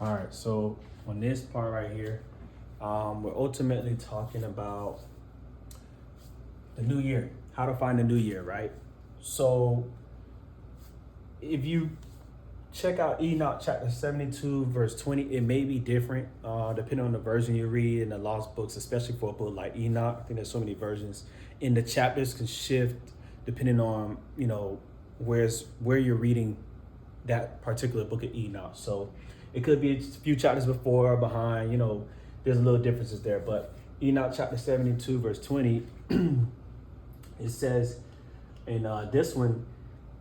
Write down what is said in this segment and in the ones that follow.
All right, so on this part right here, we're ultimately talking about the new year, how to find the new year, right? So if you check out Enoch chapter 72, verse 20, it may be different depending on the version you read in the lost books, especially for a book like Enoch. I think there's so many versions. And the chapters can shift depending on, where you're reading that particular book of Enoch. So it could be a few chapters before or behind, there's a little differences there. But Enoch chapter 72, verse 20, it says, and this one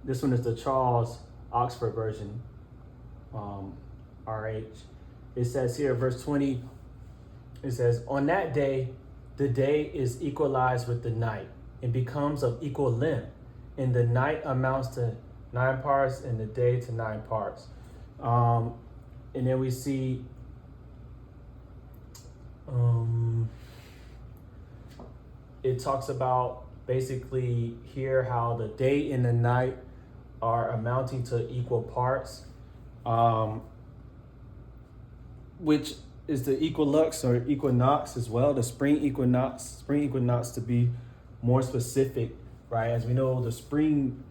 is the Charles Oxford version, RH. It says here, verse 20, it says, on that day, the day is equalized with the night and becomes of equal length, and the night amounts to 9 parts and the day to 9 parts. And then we see it talks about basically here how the day and the night are amounting to equal parts, which is the equilux or equinox as well, the spring equinox to be more specific, right? As we know, the spring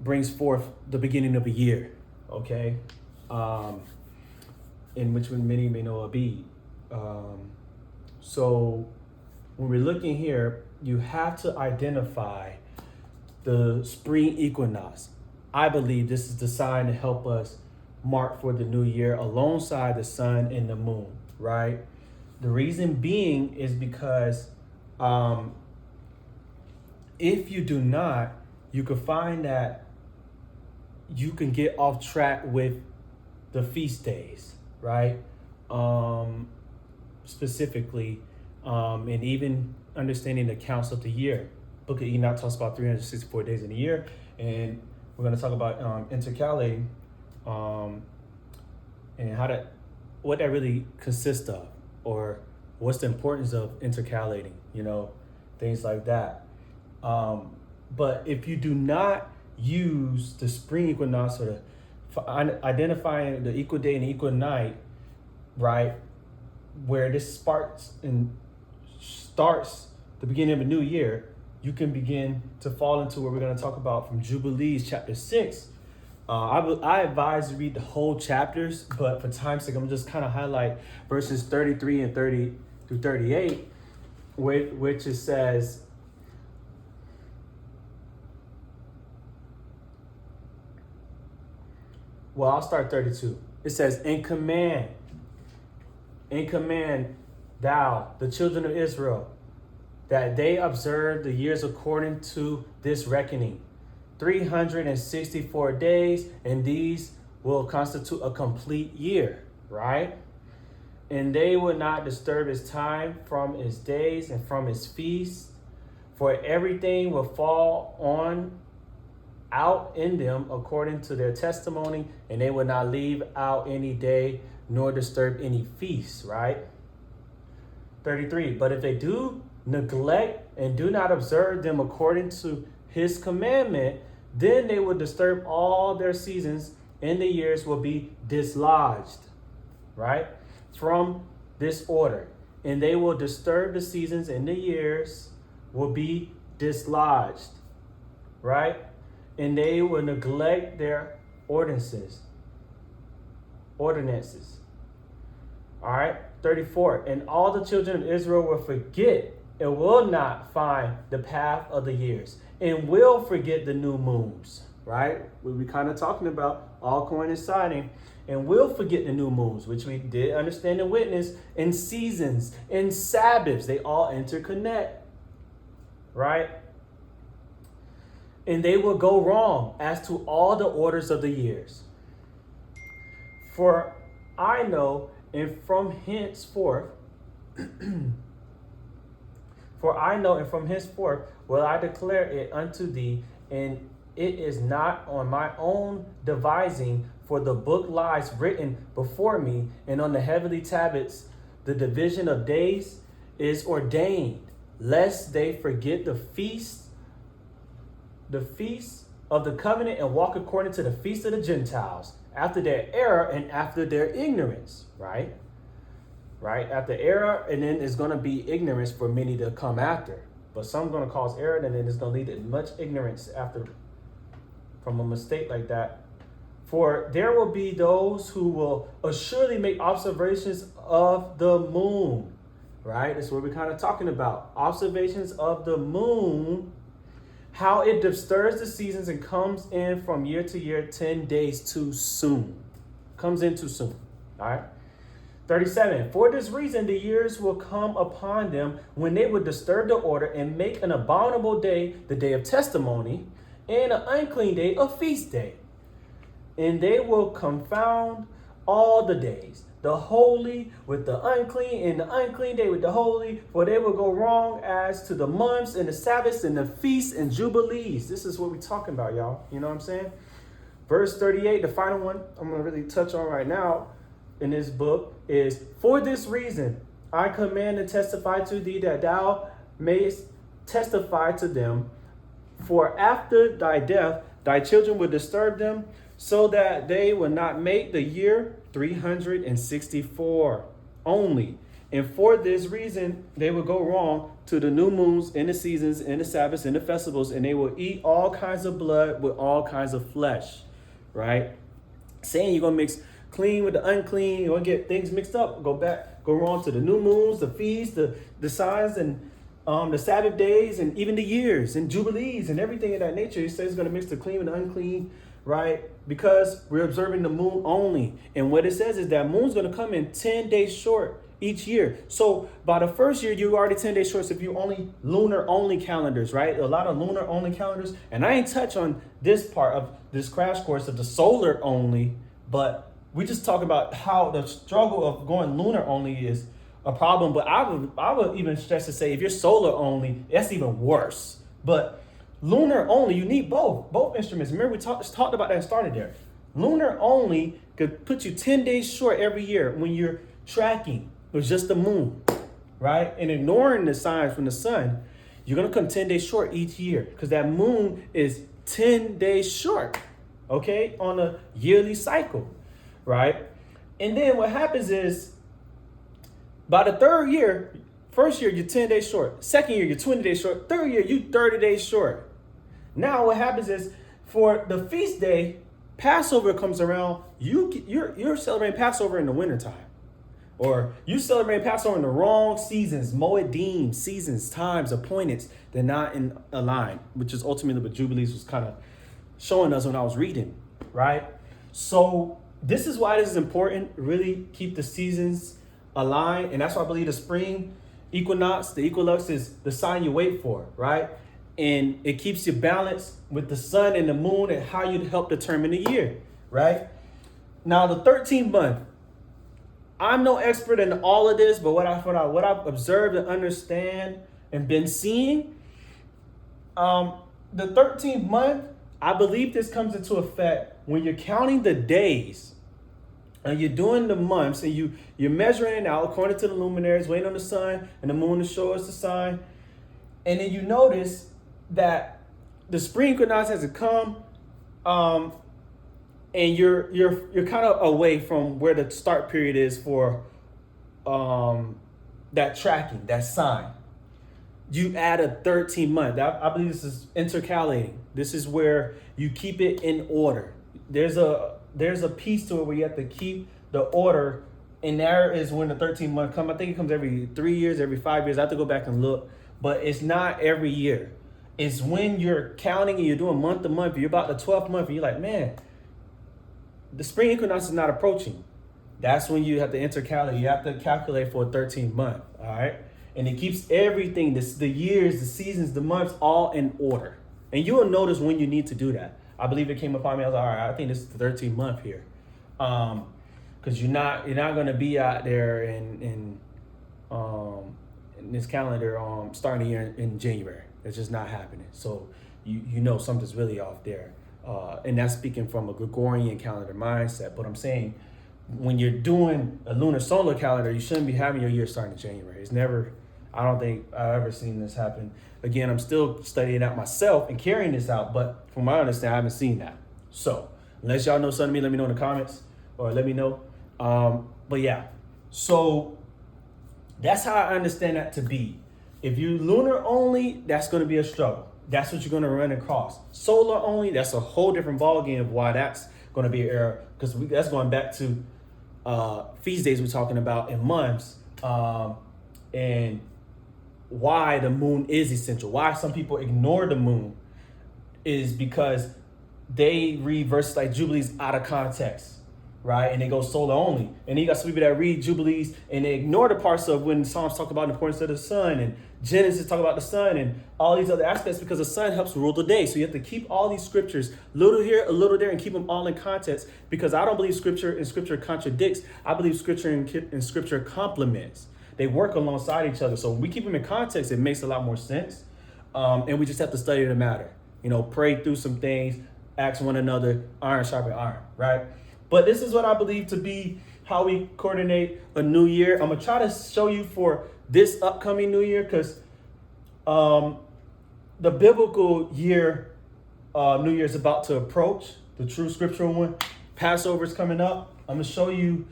brings forth the beginning of a year, okay? In which many may know a bee. So when we're looking here, you have to identify the spring equinox. I believe this is designed to help us mark for the new year alongside the sun and the moon, right? The reason being is because if you do not, you can find that you can get off track with the feast days, right? Specifically, and even understanding the counts of the year. Book of Enoch talks about 364 days in a year, and we're going to talk about intercalating, and what that really consists of, or what's the importance of intercalating, things like that. But if you do not use the spring equinox or identifying the equal day and the equal night, right, where this starts the beginning of a new year, you can begin to fall into what we're going to talk about from Jubilees chapter 6. I advise to read the whole chapters, but for time's sake, I'm just kind of highlight verses 33 and 30 through 38, which it says, well, I'll start 32. It says, and command thou the children of Israel that they observe the years according to this reckoning, 364 days, and these will constitute a complete year, right? And they will not disturb his time from his days and from his feasts, for everything will fall on out in them according to their testimony, and they will not leave out any day nor disturb any feast, right? 33, but if they do neglect and do not observe them according to his commandment, then they will disturb all their seasons, and the years will be dislodged, right, from this order. And they will disturb the seasons, and the years will be dislodged, right? And they will neglect their ordinances. All right, 34. And all the children of Israel will forget and will not find the path of the years, and will forget the new moons, right? We kind of talking about all coinciding, and will forget the new moons, which we did understand and witness, and seasons and Sabbaths. They all interconnect, right? And they will go wrong as to all the orders of the years. For I know, and from henceforth will I declare it unto thee, and it is not on my own devising, for the book lies written before me, and on the heavenly tablets the division of days is ordained, lest they forget the feast of the covenant, and walk according to the feast of the Gentiles, after their error and after their ignorance, right? Right? After error, and then it's going to be ignorance for many to come after. But some going to cause error, and then it's going to lead to much ignorance after from a mistake like that. For there will be those who will assuredly make observations of the moon, right? That's what we're kind of talking about. Observations of the moon, how it disturbs the seasons and comes in from year to year 10 days too soon. Comes in too soon, all right? 37, for this reason, the years will come upon them when they will disturb the order and make an abominable day, the day of testimony, and an unclean day, a feast day. And they will confound all the days, the holy with the unclean, and the unclean day with the holy, for they will go wrong as to the months and the Sabbaths and the feasts and jubilees. This is what we're talking about, y'all. You know what I'm saying? Verse 38, the final one I'm going to really touch on right now in this book is, for this reason, I command and testify to thee that thou mayest testify to them, for after thy death, thy children will disturb them, so that they will not make the year 364 only. And for this reason, they will go wrong to the new moons and the seasons and the Sabbaths and the festivals, and they will eat all kinds of blood with all kinds of flesh, right? Saying you're going to mix clean with the unclean, you're going to get things mixed up, go wrong to the new moons, the feasts, the signs, and the Sabbath days, and even the years and jubilees and everything of that nature. He says it's going to mix the clean with the unclean, right? Because we're observing the moon only. And what it says is that moon's going to come in 10 days short each year. So by the first year, you're already 10 days short. So if you only lunar only calendars, right? A lot of lunar only calendars. And I ain't touch on this part of this crash course of the solar only, but we just talk about how the struggle of going lunar only is a problem. But I would even stress to say, if you're solar only, that's even worse. But lunar only, you need both instruments. Remember, we talked about that and started there. Lunar only could put you 10 days short every year when you're tracking with just the moon, right? And ignoring the signs from the sun, you're going to come 10 days short each year because that moon is 10 days short, okay, on a yearly cycle, right? And then what happens is by the third year, first year, you're 10 days short. Second year, you're 20 days short. Third year, you're 30 days short. Now what happens is for the feast day, Passover comes around, you're celebrating Passover in the wintertime. Or you celebrate Passover in the wrong seasons, Moedim, seasons, times, appointed. They're not in a line, which is ultimately what Jubilees was kind of showing us when I was reading, right? So this is why this is important. Really keep the seasons aligned. And that's why I believe the spring equinox, the equinox is the sign you wait for, right? And it keeps you balanced with the sun and the moon and how you help determine the year, right? Now, the 13th month, I'm no expert in all of this, but what I've observed and understand and been seeing, the 13th month, I believe this comes into effect when you're counting the days and you're doing the months and you're measuring it out according to the luminaries, waiting on the sun and the moon to show us the sign. And then you notice that the spring equinox has come, and you're kind of away from where the start period is for that tracking, that sign. You add a 13 month. I believe this is intercalating. This is where you keep it in order. There's a piece to it where you have to keep the order, and there is when the 13th month comes. I think it comes every 3 years, every 5 years. I have to go back and look, but it's not every year. It's when you're counting and you're doing month to month. You're about the 12th month, and you're like, man, the spring equinox is not approaching. That's when you have to intercalate. You have to calculate for a 13th month, all right? And it keeps everything, the years, the seasons, the months, all in order. And you will notice when you need to do that. I believe it came upon me. I was like, all right, I think this is the 13th month here. Because you're not going to be out there in this calendar starting the year in January. It's just not happening. So you know something's really off there. And that's speaking from a Gregorian calendar mindset. But I'm saying when you're doing a lunar solar calendar, you shouldn't be having your year starting in January. It's never, I don't think I've ever seen this happen. Again, I'm still studying out myself and carrying this out. But from my understanding, I haven't seen that. So Unless y'all know something to me, let me know in the comments or let me know. But yeah, so that's how I understand that to be. If you lunar only, that's going to be a struggle. That's what you're going to run across. Solar only, that's a whole different ballgame of why that's going to be an error, because that's going back to feast days we're talking about in months, and why the moon is essential. Why some people ignore the moon is because they read verses like Jubilees out of context, right? And they go solar only. And then you got some people that read Jubilees and they ignore the parts of when Psalms talk about the importance of the sun, and Genesis talk about the sun, and all these other aspects, because the sun helps rule the day. So you have to keep all these scriptures, little here, a little there, and keep them all in context, because I don't believe scripture contradicts. I believe scripture and scripture complements. They work alongside each other. So when we keep them in context, it makes a lot more sense. And we just have to study the matter. Pray through some things, ask one another, iron sharpen iron, right? But this is what I believe to be how we coordinate a new year. I'm gonna try to show you for this upcoming new year, because the biblical year, New Year is about to approach, the true scriptural one. Passover is coming up. I'm gonna show you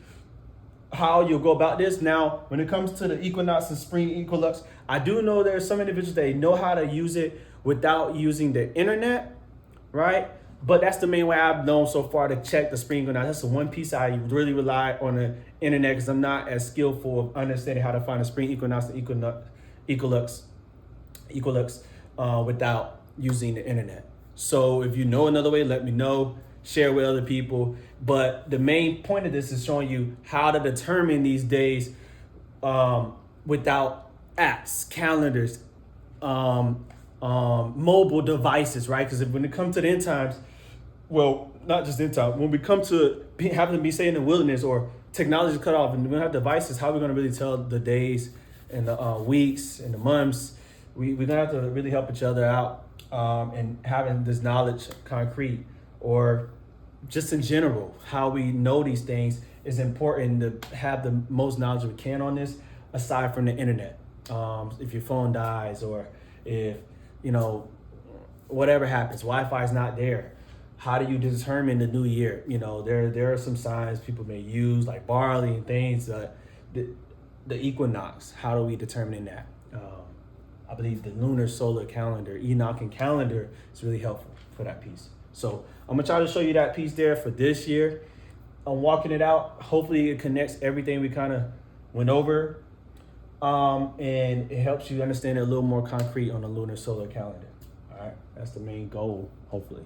how you'll go about this. Now, when it comes to the equinox and spring equinox, I do know there are some individuals that know how to use it without using the internet, right? But that's the main way I've known so far to check the spring equinox. That's the one piece I really rely on the internet, because I'm not as skillful of understanding how to find the spring equinox and equinox without using the internet. So if you know another way, let me know. Share with other people. But the main point of this is showing you how to determine these days without apps, calendars, mobile devices, right? Because when it comes to the end times, well, not just end time, when we come to having to be say in the wilderness, or technology is cut off and we don't have devices, how are we going to really tell the days and the weeks and the months? We're going to have to really help each other out, and having this knowledge concrete, or just in general, how we know these things is important to have the most knowledge we can on this, aside from the internet. If your phone dies, or if, whatever happens, Wi-Fi is not there. How do you determine the new year? There are some signs people may use, like barley and things. The equinox, how do we determine that? I believe the lunar solar calendar, Enochian calendar, is really helpful for that piece. So I'm gonna try to show you that piece there for this year. I'm walking it out. Hopefully it connects everything we kind of went over, and it helps you understand it a little more concrete on the lunar solar calendar. All right, that's the main goal, hopefully.